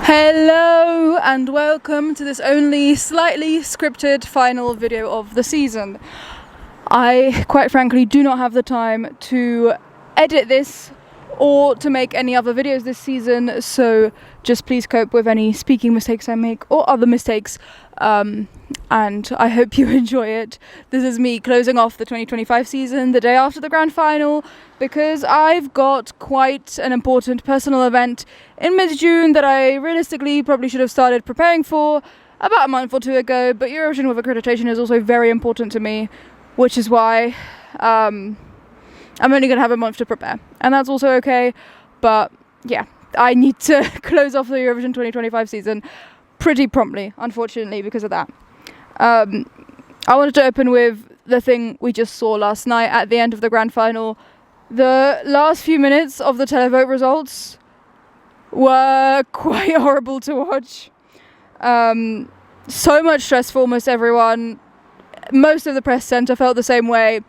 Hello and welcome to this only slightly scripted final video of the season. I quite frankly do not have the time to edit this or to make any other videos this season, so just please cope with any speaking mistakes I make or other mistakes, and I hope you enjoy it. This is me closing off the 2025 season the day after the grand final, because I've got quite an important personal event in mid-June that I realistically probably should have started preparing for about a month or two ago, but Eurovision with accreditation is also very important to me, which is why I'm only going to have a month to prepare, and that's also okay. But yeah, I need to close off the Eurovision 2025 season pretty promptly, unfortunately, because of that. I wanted to open with the thing we just saw last night at the end of the grand final. The last few minutes of the televote results were quite horrible to watch. So much stress for almost everyone. Most of the press centre felt the same way,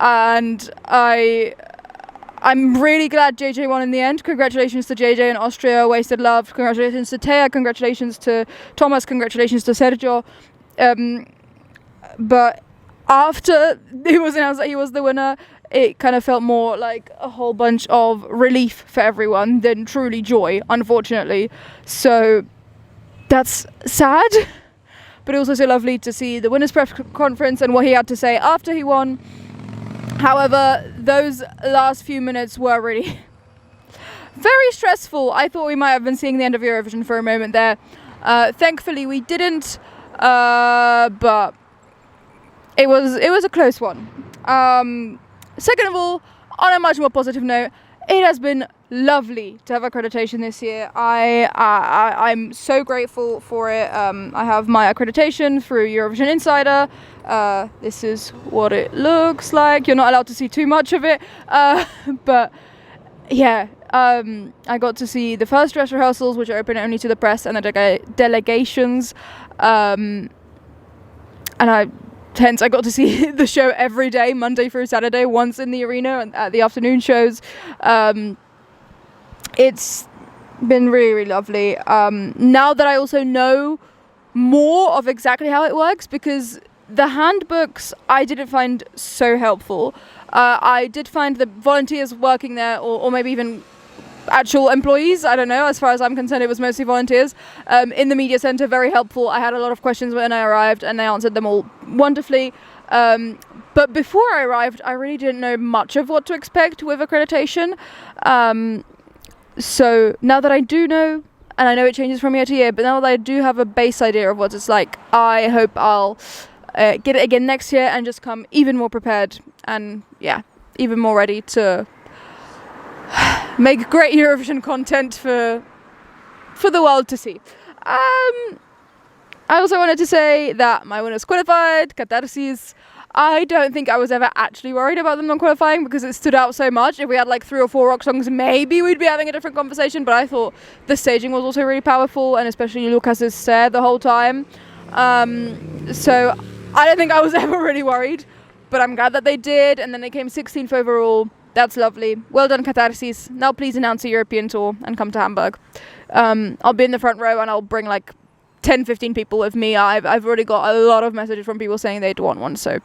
and I'm really glad JJ won in the end. Congratulations to JJ and Austria, Wasted Love. Congratulations to Thea, congratulations to Thomas, congratulations to Sergio. But after it was announced that he was the winner, it kind of felt more like a whole bunch of relief for everyone than truly joy, unfortunately. So that's sad, but it was also lovely to see the winners' press conference and what he had to say after he won. However, those last few minutes were really very stressful. I thought we might have been seeing the end of Eurovision for a moment there. Thankfully we didn't, but it was a close one. Second of all, on a much more positive note, it has been lovely to have accreditation this year. I'm so grateful for it. I have my accreditation through Eurovision Insider. This is what it looks like. You're not allowed to see too much of it, but yeah, I got to see the first dress rehearsals, which are open only to the press and the delegations, and hence I got to see the show every day, Monday through Saturday, once in the arena and at the afternoon shows. It's been really, really lovely. Now that I also know more of exactly how it works, because the handbooks I didn't find so helpful. I did find the volunteers working there, or maybe even actual employees, I don't know, as far as I'm concerned it was mostly volunteers, in the media centre, very helpful. I had a lot of questions when I arrived and they answered them all wonderfully. But before I arrived, I really didn't know much of what to expect with accreditation. So now that I do know, and I know it changes from year to year, but now that I do have a base idea of what it's like, I hope I'll get it again next year and just come even more prepared and, yeah, even more ready to make great Eurovision content for the world to see. I also wanted to say that my winners qualified, Catharsis. I don't think I was ever actually worried about them not qualifying because it stood out so much. If we had like 3 or 4 rock songs, maybe we'd be having a different conversation, but I thought the staging was also really powerful, and especially Lucas's stare the whole time. So I don't think I was ever really worried, but I'm glad that they did, and then they came 16th overall. That's lovely. Well done, Catharsis. Now please announce a European tour and come to Hamburg. I'll be in the front row and I'll bring like 10-15 people with me. I've already got a lot of messages from people saying they'd want one, so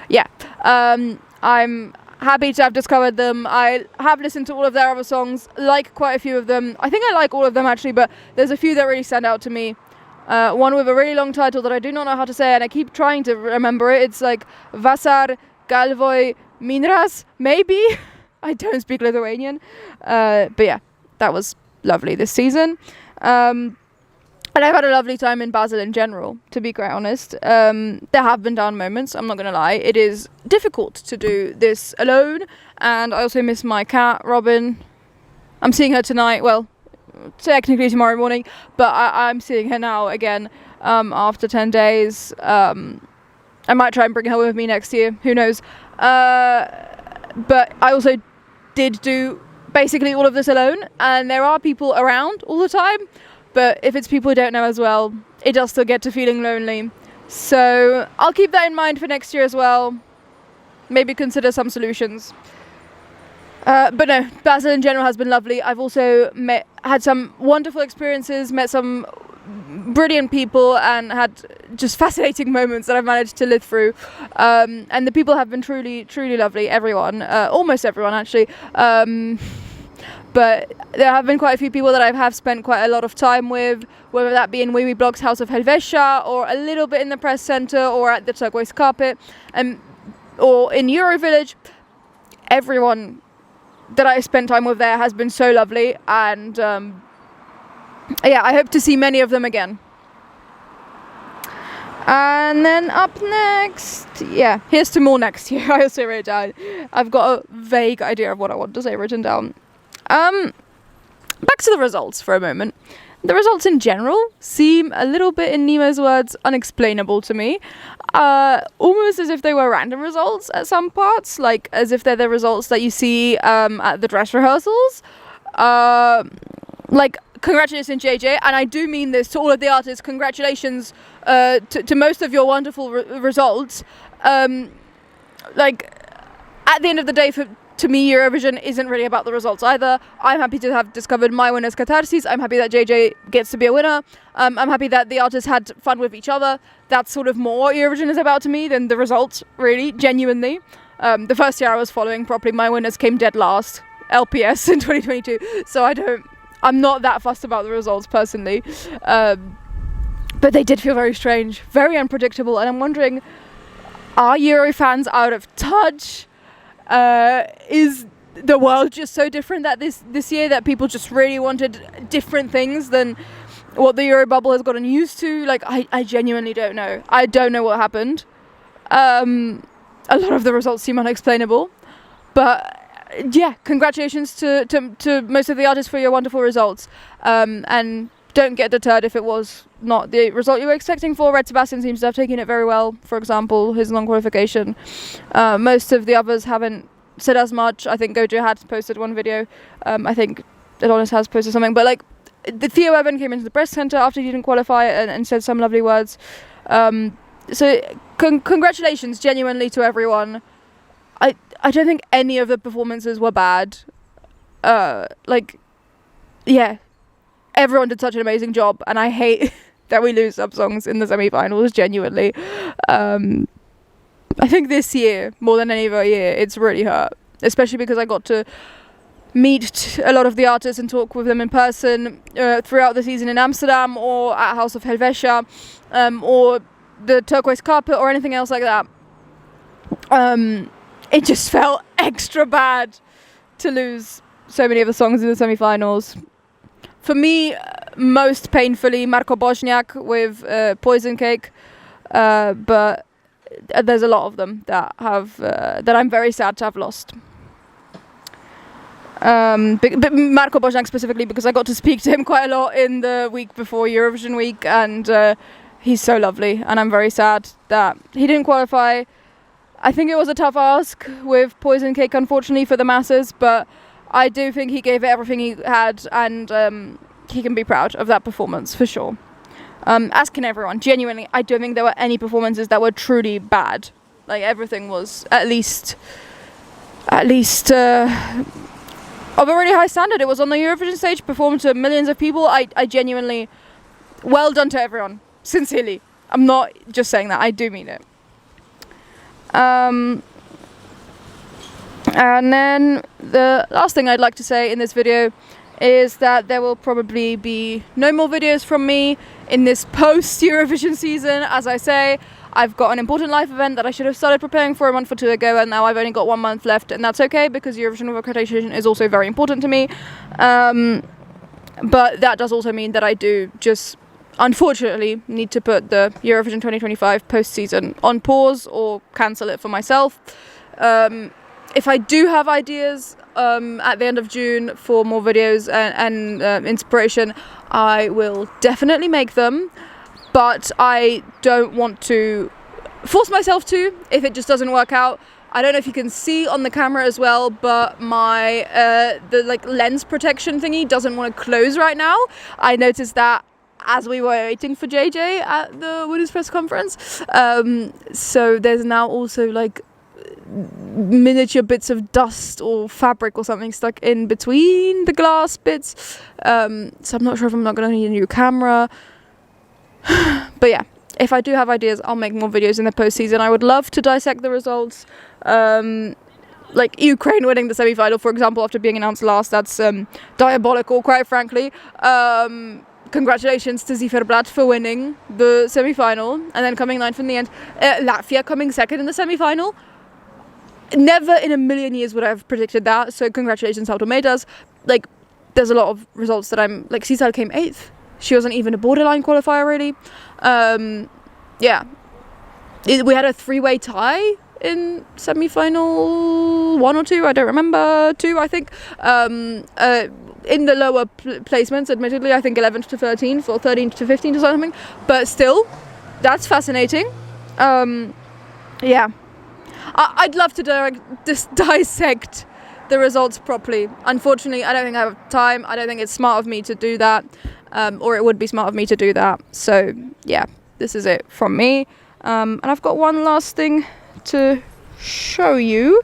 yeah. I'm happy to have discovered them. I have listened to all of their other songs, like quite a few of them. I think I like all of them actually, but there's a few that really stand out to me. One with a really long title that I do not know how to say, and I keep trying to remember it. It's like Vasar Galvoj Minras, maybe? I don't speak Lithuanian. But yeah, that was lovely this season. And I've had a lovely time in Basel in general, to be quite honest. There have been down moments, I'm not going to lie. It is difficult to do this alone, and I also miss my cat, Robin. I'm seeing her tonight, well, technically tomorrow morning, but I'm seeing her now again after 10 days. I might try and bring her with me next year, who knows. But I also did do basically all of this alone, and there are people around all the time. But if it's people who don't know as well, it does still get to feeling lonely. So I'll keep that in mind for next year as well. Maybe consider some solutions. But no, Basel in general has been lovely. I've also had some wonderful experiences, met some brilliant people, and had just fascinating moments that I've managed to live through. And the people have been truly, truly lovely. Everyone, almost everyone actually. But there have been quite a few people that I have spent quite a lot of time with, whether that be in Wee Wee Blog's House of Helvetia, or a little bit in the press centre, or at the Turquoise Carpet, or in Eurovillage. Everyone that I spent time with there has been so lovely, and yeah, I hope to see many of them again. And then up next, yeah, here's to more next year. I also wrote down. I've got a vague idea of what I want to say written down. Back to the results for a moment. The results in general seem a little bit, in Nemo's words, unexplainable to me. Almost as if they were random results at some parts, like as if they're the results that you see at the dress rehearsals. Like, congratulations, JJ, and I do mean this to all of the artists. Congratulations to most of your wonderful results. Like, at the end of the day, to me, Eurovision isn't really about the results either. I'm happy to have discovered my winner's catharsis. I'm happy that JJ gets to be a winner. I'm happy that the artists had fun with each other. That's sort of more what Eurovision is about to me than the results, really, genuinely. The first year I was following properly, my winners came dead last, LPS in 2022. So I'm not that fussed about the results personally. But they did feel very strange, very unpredictable. And I'm wondering, are Euro fans out of touch? Is the world just so different that this year that people just really wanted different things than what the Euro bubble has gotten used to? Like, I genuinely don't know. I don't know what happened. A lot of the results seem unexplainable. But yeah, congratulations to most of the artists for your wonderful results. And don't get deterred if it was not the result you were expecting for. Red Sebastian seems to have taken it very well, for example, his non-qualification. Most of the others haven't said as much. I think Gojo had posted one video. I think Adonis has posted something. But like, the Theo Evan came into the press centre after he didn't qualify and said some lovely words. So congratulations genuinely to everyone. I don't think any of the performances were bad. Like, yeah, everyone did such an amazing job, and I hate that we lose some songs in the semi-finals, genuinely. I think this year, more than any other year, it's really hurt, especially because I got to meet a lot of the artists and talk with them in person throughout the season in Amsterdam or at House of Helvetia or the Turquoise Carpet or anything else like that. It just felt extra bad to lose so many of the songs in the semi-finals. For me, most painfully, Marko Božňák with Poison Cake, but there's a lot of them that I'm very sad to have lost. But Marko Božňák specifically, because I got to speak to him quite a lot in the week before Eurovision week, and he's so lovely, and I'm very sad that he didn't qualify. I think it was a tough ask with Poison Cake, unfortunately, for the masses, but I do think he gave it everything he had, and he can be proud of that performance, for sure. As can everyone. Genuinely, I don't think there were any performances that were truly bad. Like, everything was at least of a really high standard. It was on the Eurovision stage, performed to millions of people. I genuinely, well done to everyone. Sincerely. I'm not just saying that, I do mean it. And then the last thing I'd like to say in this video is that there will probably be no more videos from me in this post-Eurovision season. As I say, I've got an important life event that I should have started preparing for a month or two ago, and now I've only got 1 month left, and that's okay because Eurovision accreditation is also very important to me. But that does also mean that I do just, unfortunately, need to put the Eurovision 2025 post-season on pause or cancel it for myself. If I do have ideas at the end of June for more videos and inspiration, I will definitely make them, but I don't want to force myself to if it just doesn't work out. I don't know if you can see on the camera as well, but my the lens protection thingy doesn't want to close right now. I noticed that as we were waiting for JJ at the winners press conference. So there's now also miniature bits of dust or fabric or something stuck in between the glass bits. So I'm not sure if I'm not going to need a new camera. But yeah, if I do have ideas, I'll make more videos in the post-season. I would love to dissect the results. Like Ukraine winning the semi-final, for example, after being announced last, that's diabolical, quite frankly. Congratulations to Ziferblat for winning the semi-final and then coming ninth in the end. Latvia coming second in the semi-final. Never in a million years would I have predicted that, so congratulations how to made us. Like, there's a lot of results that I'm... Like, Cesar came 8th. She wasn't even a borderline qualifier, really. Yeah. We had a 3-way tie in semi-final 1 or 2, I don't remember, 2 I think, in the lower placements, admittedly, I think 11th to 13th or 13th to 15th or something, but still, that's fascinating. Yeah, I'd love to dissect the results properly. Unfortunately, I don't think I have time. I don't think it's smart of me to do that, or it would be smart of me to do that. So yeah, this is it from me, and I've got one last thing to show you,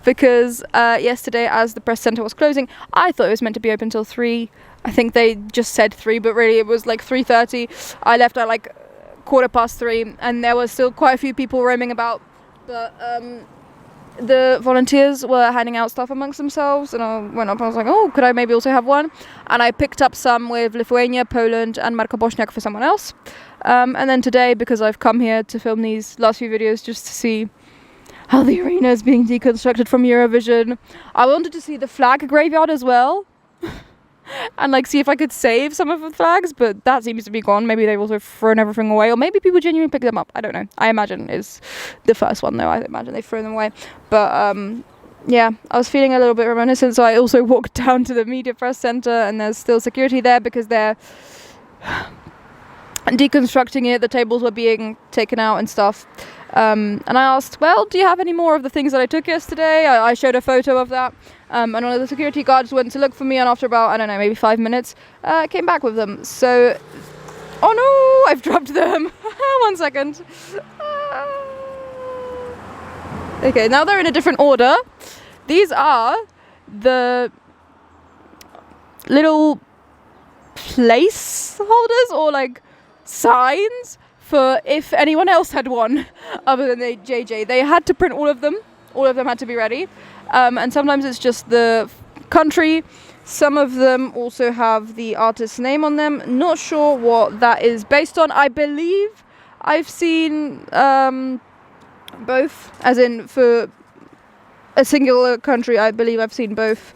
because yesterday, as the press centre was closing, I thought it was meant to be open till 3. I think they just said 3, but really it was like 3:30. I left at like 3:15, and there was still quite a few people roaming about, but the volunteers were handing out stuff amongst themselves, and I went up and I was like, oh, could I maybe also have one? And I picked up some with Lithuania, Poland and Marko Bośniak for someone else. And then today, because I've come here to film these last few videos just to see how the arena is being deconstructed from Eurovision, I wanted to see the flag graveyard as well. And like see if I could save some of the flags, but that seems to be gone. Maybe they've also thrown everything away, or maybe people genuinely picked them up. I don't know. I imagine it's the first one though. I imagine they've thrown them away. But yeah, I was feeling a little bit reminiscent, so I also walked down to the media press centre, and there's still security there because they're deconstructing it. The tables were being taken out and stuff. And I asked, well, do you have any more of the things that I took yesterday? I showed a photo of that. And one of the security guards went to look for me, and after about, I don't know, maybe 5 minutes, came back with them. So, oh no, I've dropped them. 1 second. Okay, now they're in a different order. These are the little place holders, or like signs, for if anyone else had one other than the JJ. They had to print all of them. All of them had to be ready. And sometimes it's just the country. Some of them also have the artist's name on them. Not sure what that is based on. I believe I've seen both, as in for a singular country, I believe I've seen both.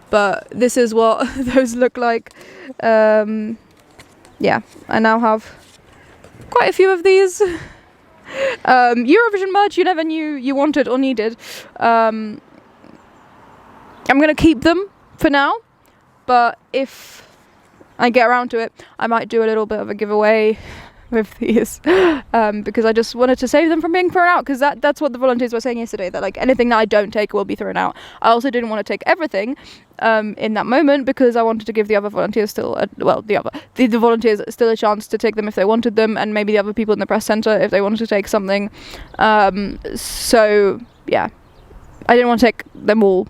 But this is what those look like. Yeah, I now have quite a few of these. Eurovision merch you never knew you wanted or needed. I'm going to keep them for now, but if I get around to it, I might do a little bit of a giveaway with these, because I just wanted to save them from being thrown out, because that's what the volunteers were saying yesterday, that like anything that I don't take will be thrown out. I also didn't want to take everything in that moment, because I wanted to give the other volunteers still the volunteers still a chance to take them if they wanted them, and maybe the other people in the press centre if they wanted to take something. So yeah, I didn't want to take them all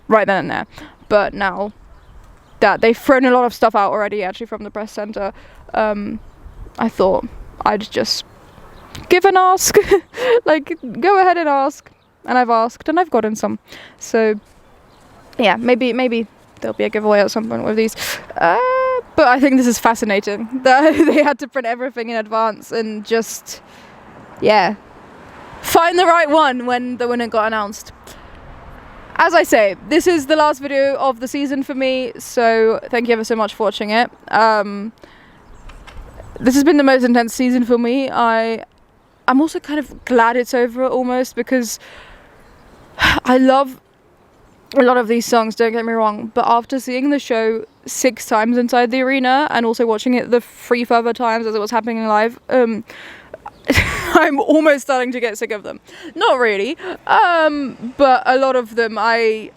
right then and there, but now that they've thrown a lot of stuff out already actually from the press centre, I thought I'd just give and ask. Like, go ahead and ask. And I've asked, and I've gotten some. So, yeah, maybe there'll be a giveaway at some point with these. But I think this is fascinating, that they had to print everything in advance and just, yeah, find the right one when the winner got announced. As I say, this is the last video of the season for me, so thank you ever so much for watching it. This has been the most intense season for me. I'm also kind of glad it's over almost, because I love a lot of these songs, don't get me wrong, but after seeing the show 6 times inside the arena and also watching it the 3 further times as it was happening live, I'm almost starting to get sick of them. Not really, but a lot of them I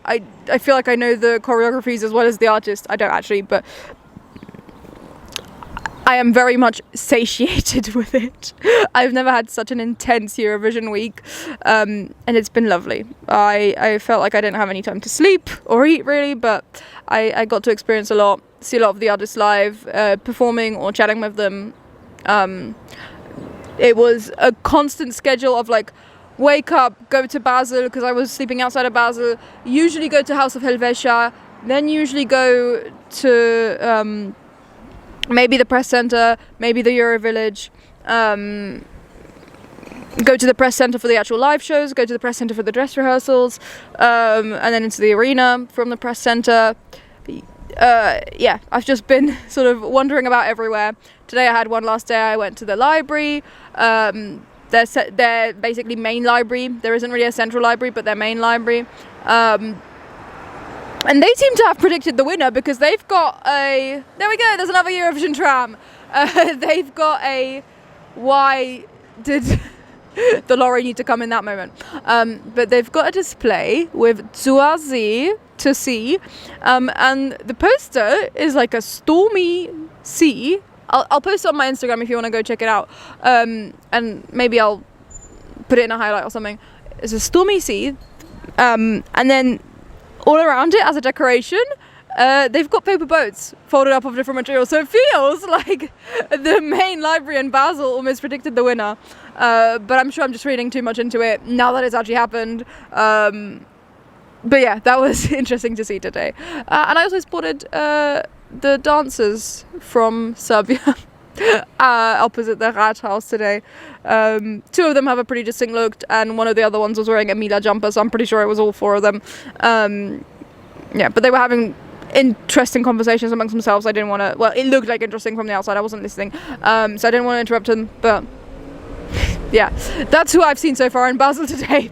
feel like I know the choreographies as well as the artist. I don't actually, but I am very much satiated with it. I've never had such an intense Eurovision week, and it's been lovely. I felt like I didn't have any time to sleep or eat really, but I got to experience a lot, see a lot of the artists live, performing or chatting with them. It was a constant schedule of like, wake up, go to Basel, because I was sleeping outside of Basel, usually go to House of Helvetia, then usually go to maybe the press center, maybe the Eurovillage, go to the press center for the actual live shows, go to the press center for the dress rehearsals, and then into the arena from the press center. Yeah, I've just been sort of wandering about everywhere. Today I had one last day. I went to the library, their basically main library. There isn't really a central library, but their main library. And they seem to have predicted the winner, because they've got a... There we go, there's another Eurovision tram. They've got a... Why did the lorry need to come in that moment? But they've got a display with Zur See, to see, and the poster is like a stormy sea. I'll post it on my Instagram if you want to go check it out, and maybe I'll put it in a highlight or something. It's a stormy sea, and then all around it as a decoration, they've got paper boats folded up of different materials. So it feels like the main library in Basel almost predicted the winner. But I'm sure I'm just reading too much into it now that it's actually happened. But yeah, that was interesting to see today. And I also spotted the dancers from Serbia opposite the Rathaus today. Two of them have a pretty distinct look, and one of the other ones was wearing a Mila jumper, so I'm pretty sure it was all four of them. Yeah, but they were having interesting conversations amongst themselves. I didn't want to... Well, it looked like interesting from the outside. I wasn't listening, so I didn't want to interrupt them. But yeah, that's who I've seen so far in Basel today.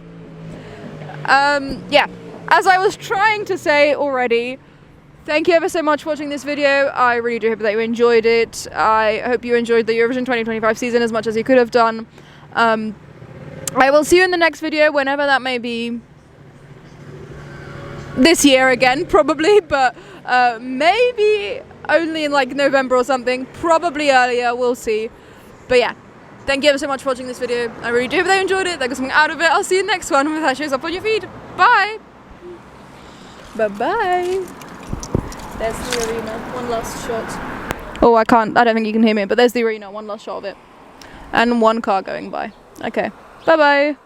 Yeah, as I was trying to say already, thank you ever so much for watching this video. I really do hope that you enjoyed it. I hope you enjoyed the Eurovision 2025 season as much as you could have done. I will see you in the next video, whenever that may be. This year again, probably, but maybe only in like November or something. Probably earlier, we'll see. But yeah, thank you ever so much for watching this video. I really do hope that you enjoyed it, that got something out of it. I'll see you in the next one when that shows up on your feed. Bye! Bye-bye! There's the arena, one last shot. Oh, I don't think you can hear me, but there's the arena, one last shot of it. And one car going by. Okay, bye-bye!